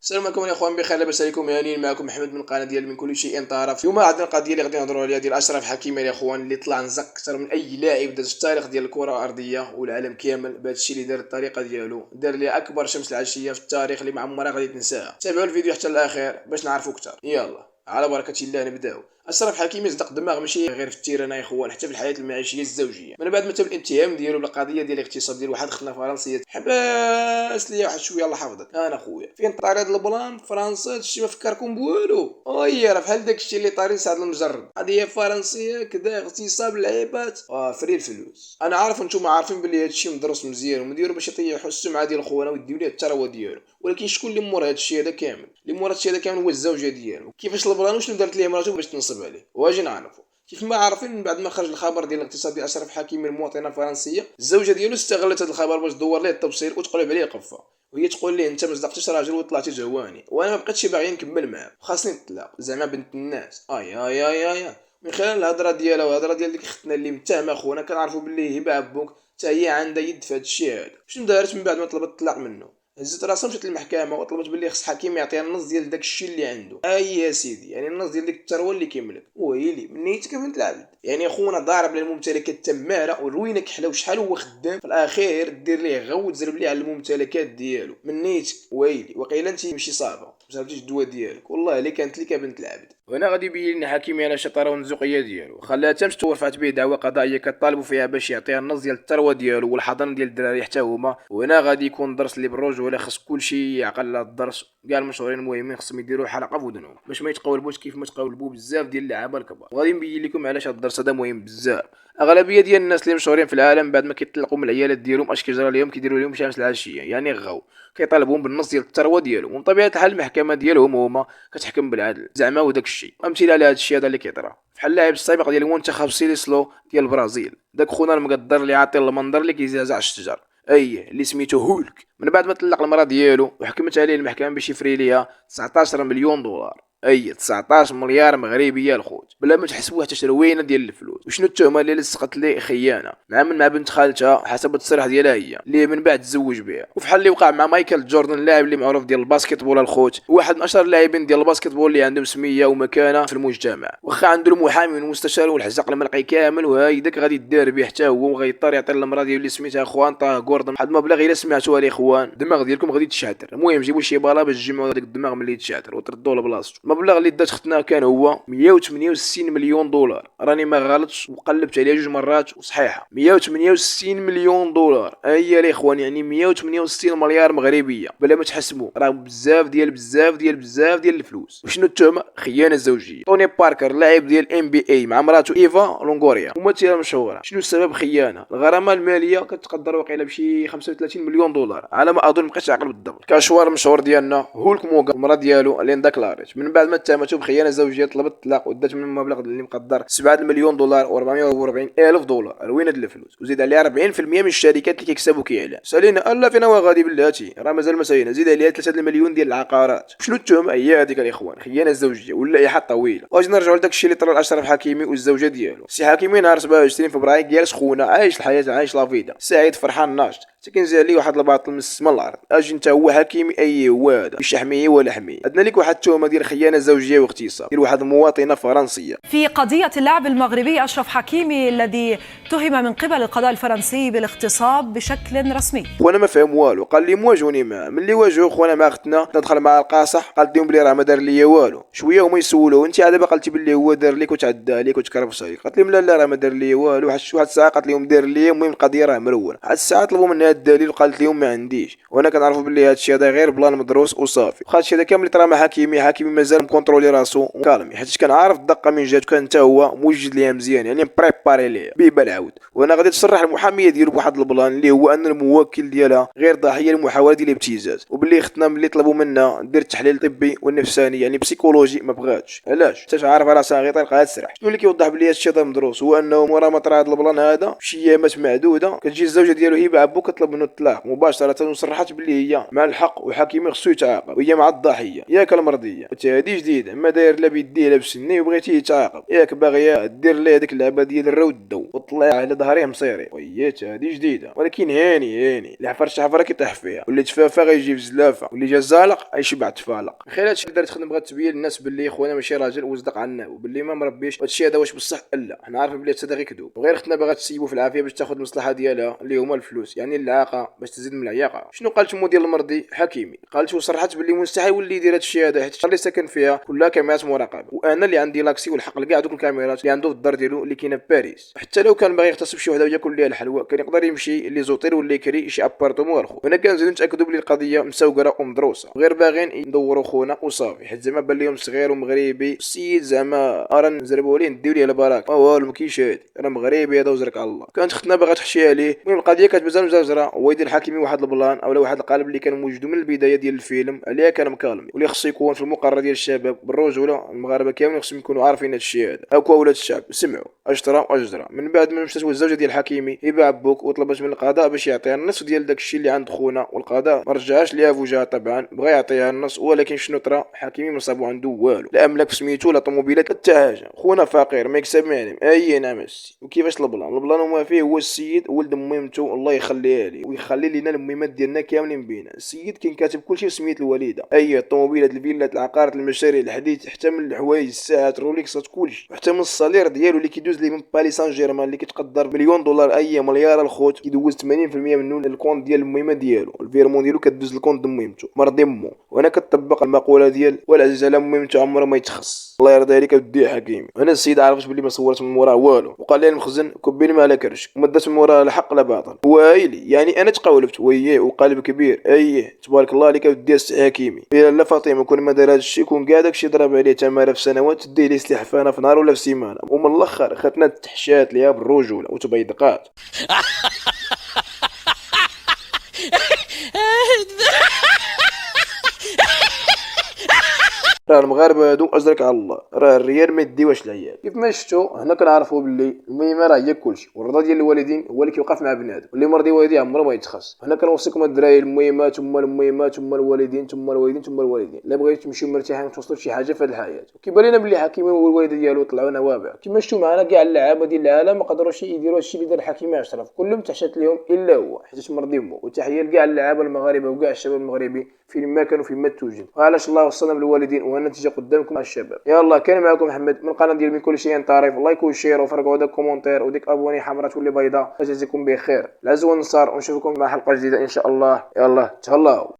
السلام عليكم يا اخوان، بخير لاباس عليكم؟ هانيين معكم محمد من القناه ديال من كل شيء طرف. اليوم عندنا القضيه اللي غادي نهضروا عليها ديال اشرف حكيمي يا اخوان، اللي طلع نزق اكثر من اي لاعب داز في التاريخ ديال الكره الارضيه والعالم كامل بهذا الشيء اللي دار الطريقه ديالو. دار ليه اكبر شمس العشيه في التاريخ اللي ما عمرها غادي تنساها. تابعوا الفيديو حتى الاخير باش نعرفوا اكثر. يلا على بركه الله نبداو. اشرف حكيمي صدق دماغ ماشي غير في التيران يا اخوان، حتى في الحياه المعيشيه الزوجيه. من بعد ما تم الاتهام ديالو بالقضيه ديال الاغتصاب ديال واحد خدنا فرنسيه، حباس ليا واحد شويه الله حفظك انا خويا فين طاري هاد البلان في فرنسا. هادشي ما فكركم بوالو. راه بحال داكشي اللي طاري سعد المجرد، قضيه فرنسيه كذا اغتصاب اللعيبات فري الفلوس. انا عارف نتوما عارفين بلي هادشي مدرس مزيان ومديرو باش يطيحوا السمعه ديال خونا ويديو ليه الثروه ديالو، ولكن شكون اللي مور هادشي هذا كامل؟ اللي مور هادشي هذا كامل هو الزوجه ديالو. كيفاش البلان واش اللي دارت ليه مراته باش تنصب عليه؟ واجي نعرفوا. كيف ما عارفين من بعد ما خرج الخبر ديال الاغتصاب ديال اشرف حكيمي المواطنه الفرنسيه، الزوجه ديالو استغلت هذا الخبر باش تدور ليه التبصير وتقلب عليه قفه، وهي تقول ليه انت ما صدقتيش راجل وطلعتي جواني، وانا ما بقيتش باغي نكمل معاه، خاصني نطلق زعما بنت الناس. اي من خلال الهضره ديالها والهضره ديال ديك اختنا اللي متهمه خونا كنعرفوا باللي هبه عبوك حتى هي عندها يد في هذا الشيء هذا. شنو دارت من بعد ما طلبت الطلاق منه؟ هزت راسها مشات للمحكمه وطلبت باللي خص حكيم يعطيها النص ديال داك الشيء اللي عنده. اي يا سيدي، يعني النص ديال ديك الثروه اللي كيملك. ويلي من نيتك بنت العبد، يعني خونا ضارب للممتلكات التماره وروينه كحله وشحال هو خدام، في الاخير دير ليه غو تزرب ليه على الممتلكات ديالو. من نيتك ويلي، وقيلا انت ماشي صافه ما صابتيش الدواء ديالك، والله اللي كانت لك بنت العبد. وهنا غادي يبين لنا حكيمي على الشطاره والنزوقيه ديالو، خلاها تمشي ورفعت به دعوى قضائيه كطالبوا فيها باش يعطيها النص ديال الثروه ديالو والحضانه ديال الدراري حتى هما. وهنا غادي يكون درس اللي بالرجوله، خص كلشي يعقل هذا الدرس. كاع المشهورين المهمين خصهم يديروا حلقه في ودنهم باش ما يتقولبوش كيف ما تقولبوا بزاف ديال اللعابه الكبار. وغادي نبين لكم علاش هذا الدرس هذا مهم بزاف. اغلبيه ديال الناس اللي مشهورين في العالم بعد ما كيطلقوا من العيالات ديالهم اش كيجرى لهم؟ كيديروا لهم شمس العشيه، يعني غاو كيطالبون بالنص ديال الثروه ديالهم. ومن طبيعه الحال المحكمه ديالهم هما كتحكم بالعدل زعما، وداك الشيء امثله على هذا الشيء هذا اللي كيطرا بحال اللاعب السابق ديال المنتخب سيليسلو ديال البرازيل، داك خونا المقدر اللي عاطي المنظر اللي كيزعزع الشجر، اللي سميتو هولك. من بعد ما طلق المراه ديالو وحكمت عليه المحكمه باش يفري ليها 19 مليون دولار، 19 مليار مغربيه الخوت، بلا ما تحسبوه حتى شروينه ديال الفلوس. وشنو التهمه اللي لصقت ليه؟ خيانه مع بنت خالتها حسب التصريح ديالها هي، اللي من بعد تزوج بها. وفحال اللي وقع مع مايكل جوردن اللاعب اللي معروف ديال الباسكتبول الخوت، واحد من اشهر اللاعبين ديال الباسكتبول اللي عندهم سميه ومكانه في المجتمع، واخا عنده المحامي والمستشار والحزق الملقي كامل وهايداك غادي يدار به حتى هو، وغيضطر يعطي المراه ديالو اللي سميتها خوانتا جوردن واحد المبلغ. الا سمعتوها الاخوان الدماغ ديالكم غادي تشعتر. المهم جيبوا شي بالا باش تجمعوا داك الدماغ ملي يتشعتر وتردوه لبلاصتو. المبلغ اللي دات اختنا كان هو 168 مليون دولار، راني ما غلطش وقلبت عليها جوج مرات وصحيحه 168 مليون دولار. هي الاخوان يعني 168 مليار مغربيه، بلا ما تحسبوا راه بزاف ديال الفلوس. وشنو التهمه؟ خيانه زوجيه. توني باركر لاعب ديال ام بي اي مع مراته ايفا لونغوريا ممثله مشهوره. شنو السبب؟ خيانه. الغرامه الماليه كتقدر وقيله بشي 35 مليون دولار على ما اظن، مابقيتش عاقل بالضبط. كاشوار المشهور ديالنا هولك موغا المراه ديالو ليندا كلاريتش من بعد ما اتهمته بخيانه زوجيه طلبت الطلاق ودات من المبلغ اللي مقدر 7 مليون دولار و440 الف دولار. وين هاد الفلوس؟ وزيد عليها 40% من الشركات اللي كيكسبوا كيعلان. سالينا الا فين هو غادي بلاتي، راه مازال ما سالينا. زيد عليها 3 مليون ديال العقارات. شنو التهمه؟ هي هذيك الاخوان، خيانه زوجيه واللائحه طويله. واش نرجعوا لداك الشيء اللي طرا لاشرف حكيمي والزوجه ديالو. سي حكيمي نهار 27 فبراير جالس خونا عايش الحياه، عايش لا فيدا، سعيد فرحان ناشط، كينزل عليه واحد الباطل من السما الارض. اجي انت هو حكيمي هو هذا مش حميه ولا حميه. عندنا لك واحد التهمه ديال خيانه زوجيه واغتصاب ديال واحد المواطنه فرنسيه. في قضيه اللاعب المغربي اشرف حكيمي الذي اتهم من قبل القضاء الفرنسي بالاغتصاب بشكل رسمي. وانا ما فهم والو، قال لي مواجهوني معاه. ملي واجهوا خونا مع اختنا ندخل مع القاصح، قالت لهم بلي راه ما دار ليا والو. شويه هما يسولوه انت دابا قلتي بلي هو دار لك وتعدى عليك وتكرفس عليك. قالت لهم لا راه ما دار ليا والو. واحد الساعه قالت لهم دار ليا. المهم القضيه راه مرونه. واحد الساعه طلبوا منها الدليل وقالت لهم ما عنديش. وانا كنعرفوا بلي هذا الشيء هذا غير بلان مدروس وصافي. وخا هادشي هذا كامل اللي طرا مع حكيمي مازال مكونترولي راسو وكالمي، حيت كان عارف الدقه من جات، كان حتى هو موجد ليها مزيان، يعني بريباري ليها بيبا العود. وانا غادي تصرح المحاميه ديالو بواحد البلان اللي هو ان الموكل ديالها غير ضحيه لمحاوله ديال الابتزاز، وباللي اختنا ملي طلبوا منها دير تحليل طبي والنفساني يعني بسيكولوجي ما بغاتش. علاش؟ حتى عارف راسها غير طريقه تسرح. شنو اللي كيوضح بلي هادشي هذا مدروس هو انه مورا ما طرا هذا البلان هذا بشي ايامات معدوده كتجي الزوجه ديالو هبه عبو كتطلب منه الطلاق مباشره وصرحت باللي هي مع الحق وحكيمي خصو يتعاقب وهي مع الضحيه ياك المرضيه. هادي جديده ما داير لا بيديه لا بسني وبغيتيه يتعاقب ياك باغيه دير ليه هذيك اللعبه ديال الرو الدو وطلع على ظهريه مصيري ويات هادي جديده. ولكن هاني اللي حفر شي حفره كيطيح فيها واللي تفافى غيجي في زلافه واللي جا زالق غيشبع تفالق. خلال هادشي اللي دارت خدمه بغات تبين للناس باللي خونا ماشي راجل وصدق عنا وباللي ما مربيش. هادشي هذا واش بصح لا حنا عارفين بلي هذا غير كذوب وغير اختنا باغا تسيبو في العافيه باش تاخذ المصلحه ديالها اللي هما الفلوس يعني اللعاقه باش تزيد من العياقه. شنو قالت مو ديال المرضي حكيمي؟ قالت وصرحت باللي مستحيل يولي يدير هادشي هذا حيت اللي ساكن فيها كلها كاميرات مراقبه وانا اللي عندي لاكسي والحق لكاع دوك الكاميرات اللي عنده في الدار ديالو اللي كاينه في باريس. حتى لو كان باغي يغتصب شي وحده وياكل ليها الحلوى كان يقدر يمشي لي زوطير ولا يكري شي ابارتمون رخو. هنا كنزيدو نتاكدوا بلي القضيه مسوقره ومدروسه غير باغيين يدوروا خونا وصافي حيت زعما بان لهم صغير ومغربي السيد زعما ارا نزربوا ليه نديو ليه البراك والو ما كاينش هادي راه مغربي هذا وزرك على الله. كانت اختنا باغا تحشي عليه. المهم القضيه كانت مازال مزرزره هو يدير الحكيمي واحد البلان اولا واحد القالب اللي كان موجود من البدايه ديال الفيلم عليها كان مكالمي واللي خصو يكون في المقرر ديال الشباب بالرجوله. المغاربه كاملين خصهم يكونوا عارفين هذا الشيء هذا. هاكا ولاد الشعب سمعوا اشترا من بعد ما مشات الزوجه ديال الحكيمي يباع بوك وطلبت من القضاء باش يعطيها النصف ديال داك الشيء اللي عند خونا والقضاء ما رجعش ليها فوجها طبعا بغى يعطيها النص. ولكن شنو طرا حكيمي ما صابو عنده والو لا املاك سميتو لا طوموبيلات حتى حاجه. خونا فقير ما يكسب معلم اي نعم السي. وكيفاش البلان وما فيه هو السيد ولد ميمتو الله يخليها لي ويخلي لينا المهمات ديالنا كاملين بينا. السيد كان كاتب كل شيء بسميه الوالده اي الطوموبيلات الفيلات العقارات المشاريع الحديث حتى من الحوايج الساعات روليكسات كلشي حتى من الصالير ديالو اللي كيدوز ليه من باريس سان جيرمان اللي كتقدر مليون دولار اي مليار الخوت كيدوز 80% منه للكونت ديال المهمه ديالو الفيرمون ديالو كدوز للكونت ديال مهمتو مرضي مو. وانا كتطبق المقوله ديال والعزيز على مهمتو عمره ما يتخص الله يرضي عليك ودي حكيمي. انا السيد عرفش بلي ما صورت من وراه والو وقال لي المخزن كبيني ما على كرش وما دات من وراه لا حق لا باطل وايلي يعني انا تقولبت وياه وقلب كبير ايه تبارك الله عليك ودي السي حكيمي. الا لا فاطمه كون ما دار هادشي كون كاع داكشي ضرب عليه تماره في سنوات تدي ليه سلاح فانا في نهار ولا في سيمانه ومن الاخر خاتنا التحشات ليها بالرجوله وتبيضقات. راه المغاربه هادو ازرك على الله راه الريال ما يديوش العيال. كيف ما شفتوا هنا كنعرفوا باللي المهمه راه هي كلشي والرضا ديال الوالدين هو اللي كيوقف مع بنادم واللي مرضي والديه عمره ما يتخص. هنا كنوصيكم الدراري المهمات ثم المهمات ثم الوالدين ثم الوالدين ثم الوالدين. الا بغيتوا تمشيو مرتاحين توصلوا لشي حاجه في هذه الحياه وكيبان لنا باللي حكيمي والوالده ديالو طلعوا نوابع. كما شفتوا معنا كاع اللعابه ديال العالم ما قدروش يديروا هادشي اللي دار حكيمي اشرف كلهم تحشات لهم الا هو حيت مرضي مو. وتحيه لكاع اللعابه المغاربه وكاع الشباب المغربي فين ما كانوا فين ما توجد وعلاش الله وصلنا بالوالدين والنتيجه قدامكم مع الشباب. يلا كان معكم محمد من القناه ديال من كل شيء طريف. الله يكون شير وفرقوا داك كومونتير وديك ابوني حمراء تولي بيضاء. جزاكم بخير العز والنصار ونشوفكم مع حلقه جديده ان شاء الله. يلا تهلاو.